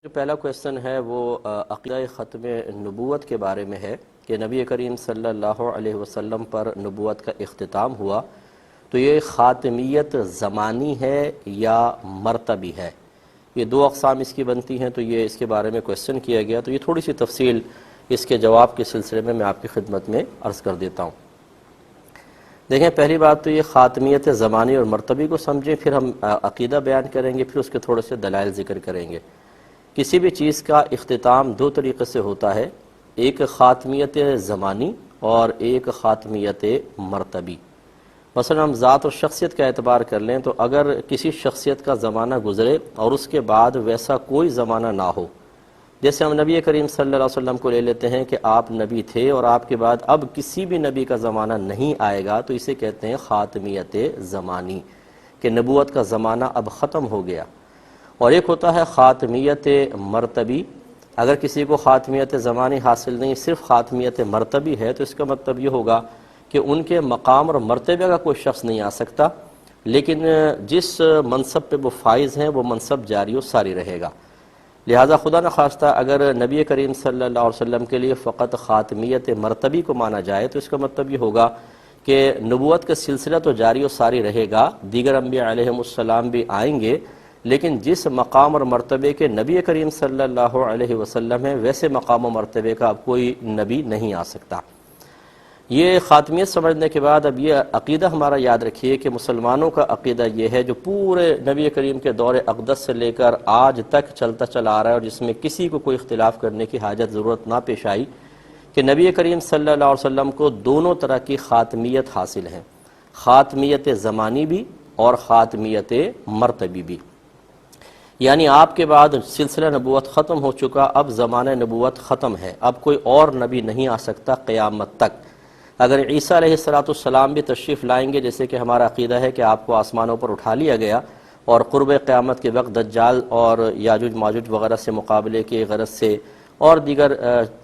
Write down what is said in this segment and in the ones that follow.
جو پہلا کویسچن ہے وہ عقیدہ ختم نبوت کے بارے میں ہے کہ نبی کریم صلی اللہ علیہ وسلم پر نبوت کا اختتام ہوا تو یہ خاتمیت زمانی ہے یا مرتبی ہے؟ یہ دو اقسام اس کی بنتی ہیں، تو یہ اس کے بارے میں کویسچن کیا گیا، تو یہ تھوڑی سی تفصیل اس کے جواب کے سلسلے میں آپ کی خدمت میں عرض کر دیتا ہوں۔ دیکھیں، پہلی بات تو یہ خاتمیت زمانی اور مرتبی کو سمجھیں، پھر ہم عقیدہ بیان کریں گے، پھر اس کے تھوڑے سے دلائل ذکر کریں گے۔ کسی بھی چیز کا اختتام دو طریقے سے ہوتا ہے، ایک خاتمیت زمانی اور ایک خاتمیت مرتبی۔ مثلا ہم ذات اور شخصیت کا اعتبار کر لیں تو اگر کسی شخصیت کا زمانہ گزرے اور اس کے بعد ویسا کوئی زمانہ نہ ہو، جیسے ہم نبی کریم صلی اللہ علیہ وسلم کو لے لیتے ہیں کہ آپ نبی تھے اور آپ کے بعد اب کسی بھی نبی کا زمانہ نہیں آئے گا، تو اسے کہتے ہیں خاتمیت زمانی، کہ نبوت کا زمانہ اب ختم ہو گیا۔ اور ایک ہوتا ہے خاتمیت مرتبی۔ اگر کسی کو خاتمیت زمانی حاصل نہیں، صرف خاتمیت مرتبی ہے، تو اس کا مطلب یہ ہوگا کہ ان کے مقام اور مرتبہ کا کوئی شخص نہیں آ سکتا، لیکن جس منصب پہ وہ فائز ہیں وہ منصب جاری و ساری رہے گا۔ لہٰذا خدا نخواستہ اگر نبی کریم صلی اللہ علیہ وسلم کے لیے فقط خاتمیت مرتبی کو مانا جائے تو اس کا مطلب یہ ہوگا کہ نبوت کا سلسلہ تو جاری و ساری رہے گا، دیگر انبیاء علیہم السلام بھی آئیں گے، لیکن جس مقام اور مرتبے کے نبی کریم صلی اللہ علیہ وسلم ہیں ویسے مقام و مرتبے کا اب کوئی نبی نہیں آ سکتا۔ یہ خاتمیت سمجھنے کے بعد اب یہ عقیدہ ہمارا یاد رکھیے کہ مسلمانوں کا عقیدہ یہ ہے جو پورے نبی کریم کے دور اقدس سے لے کر آج تک چلتا چلا آ رہا ہے، اور جس میں کسی کو کوئی اختلاف کرنے کی حاجت ضرورت نہ پیش آئی، کہ نبی کریم صلی اللہ علیہ وسلم کو دونوں طرح کی خاتمیت حاصل ہے، خاتمیت زمانی بھی اور خاتمیت مرتبی بھی۔ یعنی آپ کے بعد سلسلہ نبوت ختم ہو چکا، اب زمانہ نبوت ختم ہے، اب کوئی اور نبی نہیں آ سکتا قیامت تک۔ اگر عیسیٰ علیہ السلام بھی تشریف لائیں گے، جیسے کہ ہمارا عقیدہ ہے کہ آپ کو آسمانوں پر اٹھا لیا گیا، اور قرب قیامت کے وقت دجال اور یاجوج ماجوج وغیرہ سے مقابلے کے غرض سے اور دیگر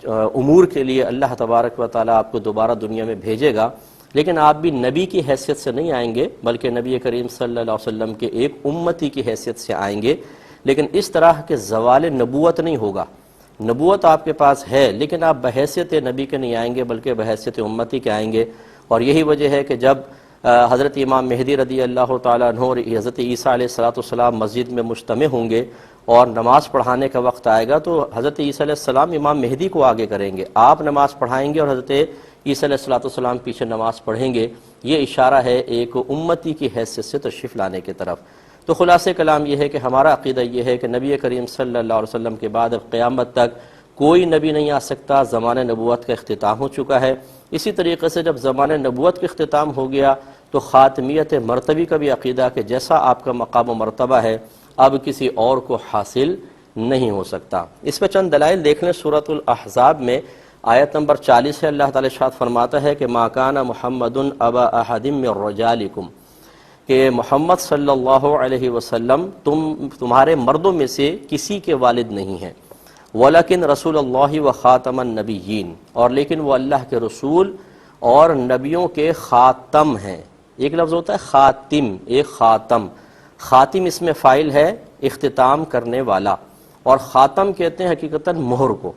امور کے لیے اللہ تبارک و تعالیٰ آپ کو دوبارہ دنیا میں بھیجے گا، لیکن آپ بھی نبی کی حیثیت سے نہیں آئیں گے، بلکہ نبی کریم صلی اللہ علیہ وسلم کے ایک امتی کی حیثیت سے آئیں گے۔ لیکن اس طرح کے زوال نبوت نہیں ہوگا، نبوت آپ کے پاس ہے، لیکن آپ بحیثیت نبی کے نہیں آئیں گے بلکہ بحیثیت امتی کے آئیں گے۔ اور یہی وجہ ہے کہ جب حضرت امام مہدی رضی اللہ تعالیٰ عنہ اور حضرت عیسیٰ علیہ السلام مسجد میں مجتمع ہوں گے اور نماز پڑھانے کا وقت آئے گا، تو حضرت عیسیٰ علیہ السلام امام مہدی کو آگے کریں گے، آپ نماز پڑھائیں گے اور حضرت عیسیٰ علیہ السلام پیچھے نماز پڑھیں گے۔ یہ اشارہ ہے ایک امتی کی حیثیت سے تشریف لانے کی طرف۔ تو خلاصہ کلام یہ ہے کہ ہمارا عقیدہ یہ ہے کہ نبی کریم صلی اللہ علیہ وسلم کے بعد اب قیامت تک کوئی نبی نہیں آ سکتا، زمانہ نبوت کا اختتام ہو چکا ہے۔ اسی طریقے سے جب زمانہ نبوت کا اختتام ہو گیا تو خاتمیت مرتبی کا بھی عقیدہ کہ جیسا آپ کا مقام و مرتبہ ہے اب کسی اور کو حاصل نہیں ہو سکتا۔ اس میں چند دلائل دیکھ لیں۔ سورۃ الاحزاب میں آیت نمبر 40 ہے، اللہ تعالی ارشاد فرماتا ہے کہ ما کان محمد ابا احد من رجالکم، کہ محمد صلی اللہ علیہ وسلم تمہارے مردوں میں سے کسی کے والد نہیں ہیں، ولیکن رسول اللہ و خاتم النبیین، اور لیکن وہ اللہ کے رسول اور نبیوں کے خاتم ہیں۔ ایک لفظ ہوتا ہے خاتم، ایک خاتم، خاتم اس میں فاعل ہے اختتام کرنے والا، اور خاتم کہتے ہیں حقیقتاً مہر کو۔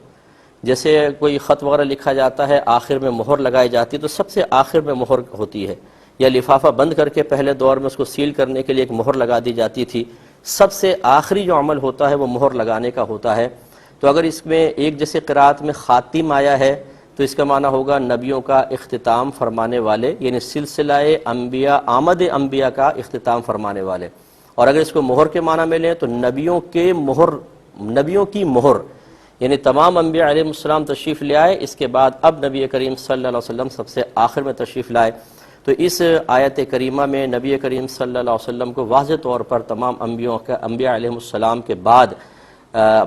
جیسے کوئی خط وغیرہ لکھا جاتا ہے، آخر میں مہر لگائی جاتی ہے، تو سب سے آخر میں مہر ہوتی ہے، یا لفافہ بند کر کے پہلے دور میں اس کو سیل کرنے کے لیے ایک مہر لگا دی جاتی تھی۔ سب سے آخری جو عمل ہوتا ہے وہ مہر لگانے کا ہوتا ہے۔ تو اگر اس میں ایک جیسے قرات میں خاتم آیا ہے تو اس کا معنی ہوگا نبیوں کا اختتام فرمانے والے، یعنی سلسلہ انبیاء، آمد انبیاء کا اختتام فرمانے والے۔ اور اگر اس کو مہر کے معنی میں لیں تو نبیوں کی مہر، یعنی تمام انبیاء علیہ السلام تشریف لے آئے، اس کے بعد اب نبی کریم صلی اللہ علیہ وسلم سب سے آخر میں تشریف لائے۔ تو اس آیت کریمہ میں نبی کریم صلی اللہ علیہ وسلم کو واضح طور پر تمام انبیاء علیہ السلام کے بعد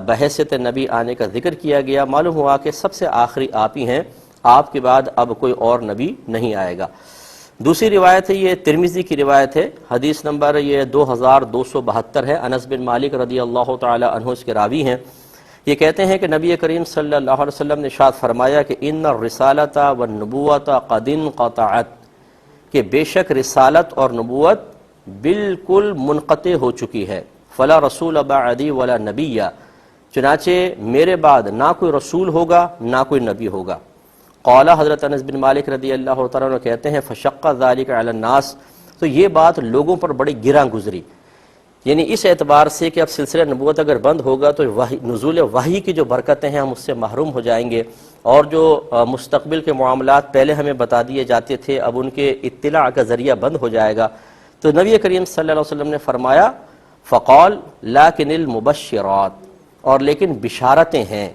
بحیثیت نبی آنے کا ذکر کیا گیا۔ معلوم ہوا کہ سب سے آخری آپ ہی ہیں، آپ کے بعد اب کوئی اور نبی نہیں آئے گا۔ دوسری روایت ہے، یہ ترمذی کی روایت ہے، حدیث نمبر یہ 2272 ہے، انس بن مالک رضی اللہ تعالی عنہ اس کے راوی ہیں۔ یہ کہتے ہیں کہ نبی کریم صلی اللہ علیہ وسلم نے ارشاد فرمایا کہ ان الرسالۃ والنبوۃ قد انقطعت، کہ بے شک رسالت اور نبوت بالکل منقطع ہو چکی ہے، فلا رسول بعدی ولا نبی، چنانچہ میرے بعد نہ کوئی رسول ہوگا نہ کوئی نبی ہوگا۔ قال حضرت انس بن مالک رضی اللہ تعالیٰ عنہ کہتے ہیں فشق ذلک علی الناس، تو یہ بات لوگوں پر بڑی گراں گزری، یعنی اس اعتبار سے کہ اب سلسلہ نبوت اگر بند ہوگا تو نزول وحی کی جو برکتیں ہیں ہم اس سے محروم ہو جائیں گے، اور جو مستقبل کے معاملات پہلے ہمیں بتا دیے جاتے تھے اب ان کے اطلاع کا ذریعہ بند ہو جائے گا۔ تو نبی کریم صلی اللہ علیہ وسلم نے فرمایا فقال لیکن المبشرات، اور لیکن بشارتیں ہیں۔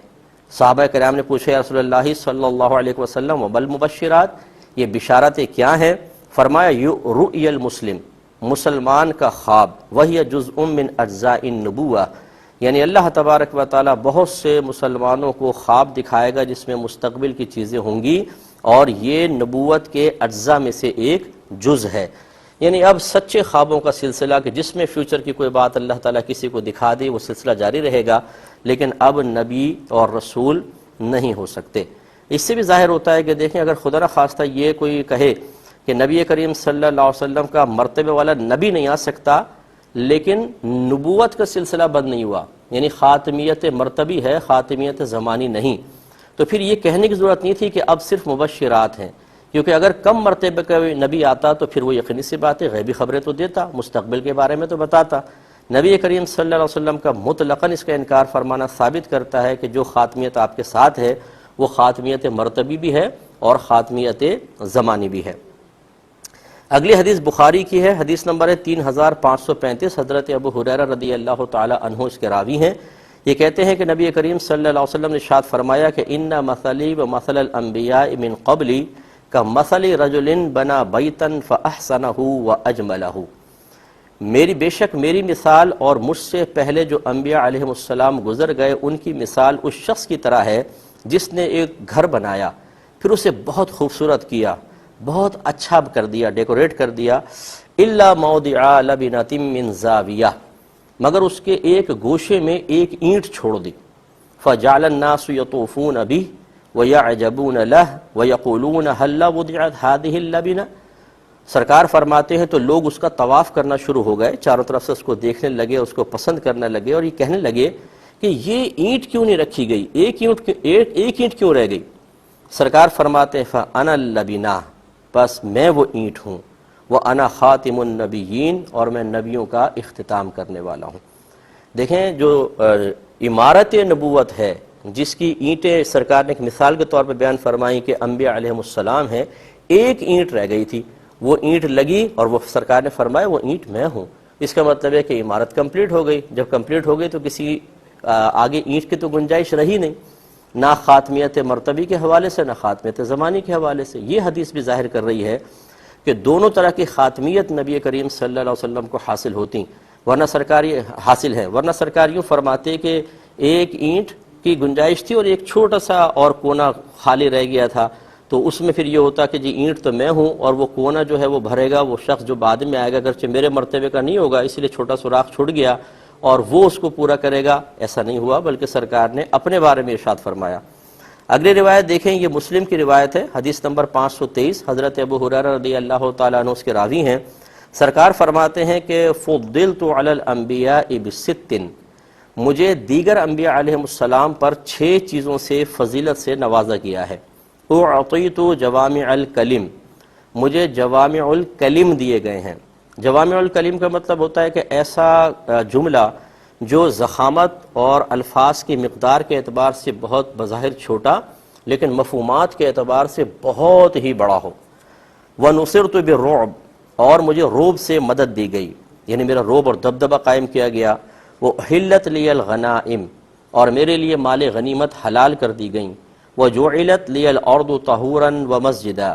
صحابہ کرام نے پوچھا یا رسول اللہ صلی اللہ علیہ وسلم وبل مبشرات، یہ بشارتیں کیا ہیں؟ فرمایا رؤی المسلم، مسلمان کا خواب، وہی جزء من اجزاء النبوہ، یعنی اللہ تبارک و تعالی بہت سے مسلمانوں کو خواب دکھائے گا جس میں مستقبل کی چیزیں ہوں گی، اور یہ نبوت کے اجزاء میں سے ایک جز ہے۔ یعنی اب سچے خوابوں کا سلسلہ کہ جس میں فیوچر کی کوئی بات اللہ تعالیٰ کسی کو دکھا دے وہ سلسلہ جاری رہے گا، لیکن اب نبی اور رسول نہیں ہو سکتے۔ اس سے بھی ظاہر ہوتا ہے کہ دیکھیں اگر خدا نخواستہ یہ کوئی کہے کہ نبی کریم صلی اللہ علیہ وسلم کا مرتبے والا نبی نہیں آ سکتا لیکن نبوت کا سلسلہ بند نہیں ہوا، یعنی خاتمیت مرتبی ہے، خاتمیت زمانی نہیں، تو پھر یہ کہنے کی ضرورت نہیں تھی کہ اب صرف مبشرات ہیں، کیونکہ اگر کم مرتبے کا نبی آتا تو پھر وہ یقینی سی بات ہے غیبی خبریں تو دیتا، مستقبل کے بارے میں تو بتاتا۔ نبی کریم صلی اللہ علیہ وسلم کا مطلقاً اس کا انکار فرمانا ثابت کرتا ہے کہ جو خاتمیت آپ کے ساتھ ہے وہ خاتمیت مرتبی بھی ہے اور خاتمیت زمانی بھی ہے۔ اگلی حدیث بخاری کی ہے، حدیث نمبر ہے 3535، حضرت ابو ہریرہ رضی اللہ تعالی عنہ اس کے راوی ہیں۔ یہ کہتے ہیں کہ نبی کریم صلی اللہ علیہ وسلم نے ارشاد فرمایا کہ ان مثلی و مثل الانبیاء من قبلی کمثل رجل بنا بیتا فاحسنہ واجملہ، بے شک میری مثال اور مجھ سے پہلے جو انبیاء علیہ السلام گزر گئے ان کی مثال اس شخص کی طرح ہے جس نے ایک گھر بنایا، پھر اسے بہت خوبصورت کیا، بہت اچھا کر دیا، ڈیکوریٹ کر دیا، الا موضع لبنۃ من زاویہ، مگر اس کے ایک گوشے میں ایک اینٹ چھوڑ دی، فجعل الناس یطوفون بہ ویعجبون لہ ویقولون هل وضعت هذه اللبنہ، سرکار فرماتے ہیں تو لوگ اس کا طواف کرنا شروع ہو گئے، چاروں طرف سے اس کو دیکھنے لگے، اس کو پسند کرنے لگے، اور یہ کہنے لگے کہ یہ اینٹ کیوں نہیں رکھی گئی، ایک اینٹ کیوں رہ گئی؟ سرکار فرماتے ہیں فانا اللبنہ، بس میں وہ اینٹ ہوں، وَأَنَا خَاتِمُ النَّبِيِّينَ، اور میں نبیوں کا اختتام کرنے والا ہوں۔ دیکھیں جو عمارت نبوت ہے جس کی اینٹیں سرکار نے ایک مثال کے طور پہ بیان فرمائی کہ انبیاء علیہ السلام ہیں، ایک اینٹ رہ گئی تھی، وہ اینٹ لگی اور وہ سرکار نے فرمایا وہ اینٹ میں ہوں، اس کا مطلب ہے کہ عمارت کمپلیٹ ہو گئی، جب کمپلیٹ ہو گئی تو کسی آگے اینٹ کی تو گنجائش رہی نہیں، نہ خاتمیت مرتبی کے حوالے سے نہ خاتمیت زمانی کے حوالے سے۔ یہ حدیث بھی ظاہر کر رہی ہے کہ دونوں طرح کی خاتمیت نبی کریم صلی اللہ علیہ وسلم کو حاصل ہوتی، ورنہ سرکار یوں فرماتے کہ ایک اینٹ کی گنجائش تھی اور ایک چھوٹا سا اور کونا خالی رہ گیا تھا، تو اس میں پھر یہ ہوتا کہ جی اینٹ تو میں ہوں اور وہ کونا جو ہے وہ بھرے گا وہ شخص جو بعد میں آئے گا، اگرچہ میرے مرتبے کا نہیں ہوگا اس لیے چھوٹا سوراخ چھوڑ گیا اور وہ اس کو پورا کرے گا، ایسا نہیں ہوا، بلکہ سرکار نے اپنے بارے میں ارشاد فرمایا۔ اگلی روایت دیکھیں، یہ مسلم کی روایت ہے، حدیث نمبر 523، حضرت ابو ہریرہ رضی اللہ تعالیٰ عنہ اس کے راوی ہیں۔ سرکار فرماتے ہیں کہ فضلت علی الانبیاء بست، مجھے دیگر انبیاء علیہ السلام پر 6 چیزوں سے فضیلت سے نوازا گیا ہے۔ اعطیت جوامع الکلم، مجھے جوامع الکلم دیے گئے ہیں۔ جوامع الکلم کا مطلب ہوتا ہے کہ ایسا جملہ جو ضخامت اور الفاظ کی مقدار کے اعتبار سے بہت بظاہر چھوٹا لیکن مفہومات کے اعتبار سے بہت ہی بڑا ہو۔ وَنُصِرْتُ بِالرُّعْبِ، اور مجھے روب سے مدد دی گئی، یعنی میرا روب اور دبدبہ قائم کیا گیا۔ وَأُحِلَّتْ لِيَ الْغَنَائِمُ، اور میرے لیے مال غنیمت حلال کر دی گئیں۔ وَجُعِلَتْ لِيَ الْأَرْضُ طَهُورًا وَمَسْجِدًا،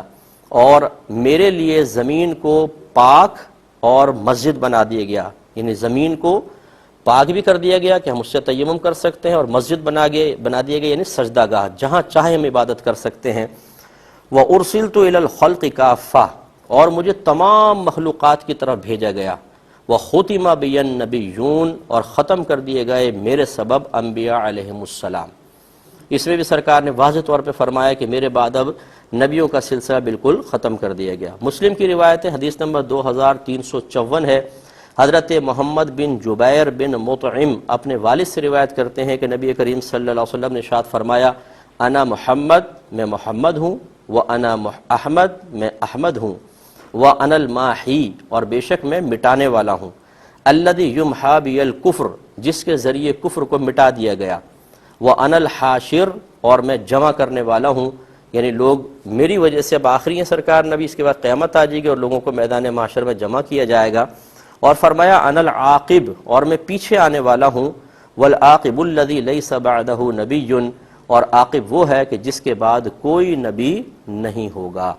اور میرے لیے زمین کو پاک اور مسجد بنا دیا گیا، یعنی زمین کو پاک بھی کر دیا گیا کہ ہم اس سے تیمم کر سکتے ہیں، اور مسجد بنا دیا گیا یعنی سجدہ گاہ جہاں چاہے ہم عبادت کر سکتے ہیں۔ وَأُرْسِلْتُ إِلَى الْخَلْقِ كَافَّةً، اور مجھے تمام مخلوقات کی طرف بھیجا گیا۔ وَخُتِمَ بِيَ النَّبِيُّونَ، اور ختم کر دیے گئے میرے سبب انبیاء علیہم السلام۔ اس میں بھی سرکار نے واضح طور پہ فرمایا کہ میرے بعد اب نبیوں کا سلسلہ بالکل ختم کر دیا گیا۔ مسلم کی روایت ہے، حدیث نمبر 2354 ہے، حضرت محمد بن جبیر بن مطعم اپنے والد سے روایت کرتے ہیں کہ نبی کریم صلی اللہ علیہ وسلم نے ارشاد فرمایا انا محمد، میں محمد ہوں، وانا احمد، میں احمد ہوں، وانا الماحی، اور بے شک میں مٹانے والا ہوں، الذی یمحا بی الکفر، جس کے ذریعے کفر کو مٹا دیا گیا، وانا الحاشر، اور میں جمع کرنے والا ہوں، یعنی لوگ میری وجہ سے اب آخری ہیں سرکار نبی، اس کے بعد قیامت آ جائے گی اور لوگوں کو میدان محشر میں جمع کیا جائے گا۔ اور فرمایا انا العاقب، اور میں پیچھے آنے والا ہوں، والعاقب الذی لیس بعدہ نبی، اور عاقب وہ ہے کہ جس کے بعد کوئی نبی نہیں ہوگا۔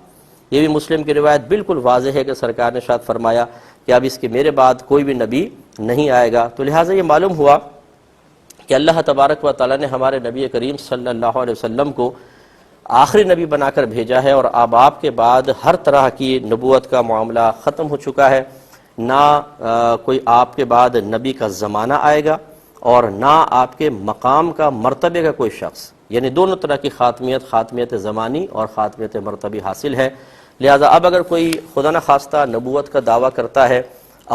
یہ بھی مسلم کی روایت بالکل واضح ہے کہ سرکار نے ارشاد فرمایا کہ اب اس کے میرے بعد کوئی بھی نبی نہیں آئے گا۔ تو لہٰذا یہ معلوم ہوا کہ اللہ تبارک و تعالیٰ نے ہمارے نبی کریم صلی اللہ علیہ وسلم کو آخری نبی بنا کر بھیجا ہے، اور اب آپ کے بعد ہر طرح کی نبوت کا معاملہ ختم ہو چکا ہے، نہ کوئی آپ کے بعد نبی کا زمانہ آئے گا اور نہ آپ کے مقام کا مرتبے کا کوئی شخص، یعنی دونوں طرح کی خاتمیت زمانی اور خاتمیت مرتبی حاصل ہے۔ لہذا اب اگر کوئی خدا نخواستہ نبوت کا دعویٰ کرتا ہے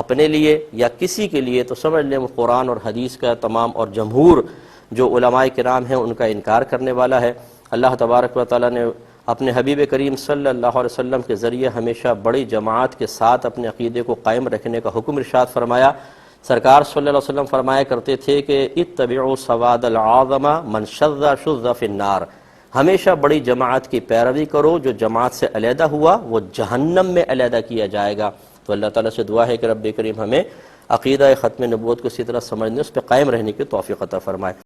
اپنے لیے یا کسی کے لیے، تو سمجھ لیں وہ قرآن اور حدیث کا تمام اور جمہور جو علماء کرام ہیں ان کا انکار کرنے والا ہے۔ اللہ تبارک و تعالیٰ نے اپنے حبیب کریم صلی اللہ علیہ وسلم کے ذریعے ہمیشہ بڑی جماعت کے ساتھ اپنے عقیدے کو قائم رکھنے کا حکم ارشاد فرمایا۔ سرکار صلی اللہ علیہ وسلم فرمایا کرتے تھے کہ اتبعوا سواد العظم من شذ شذ فی النار، ہمیشہ بڑی جماعت کی پیروی کرو، جو جماعت سے علیحدہ ہوا وہ جہنم میں علیحدہ کیا جائے گا۔ تو اللہ تعالیٰ سے دعا ہے کہ رب کریم ہمیں عقیدہ ختم نبوت کو اسی طرح سمجھنے، اس پہ قائم رہنے کی توفیق عطا فرمائے۔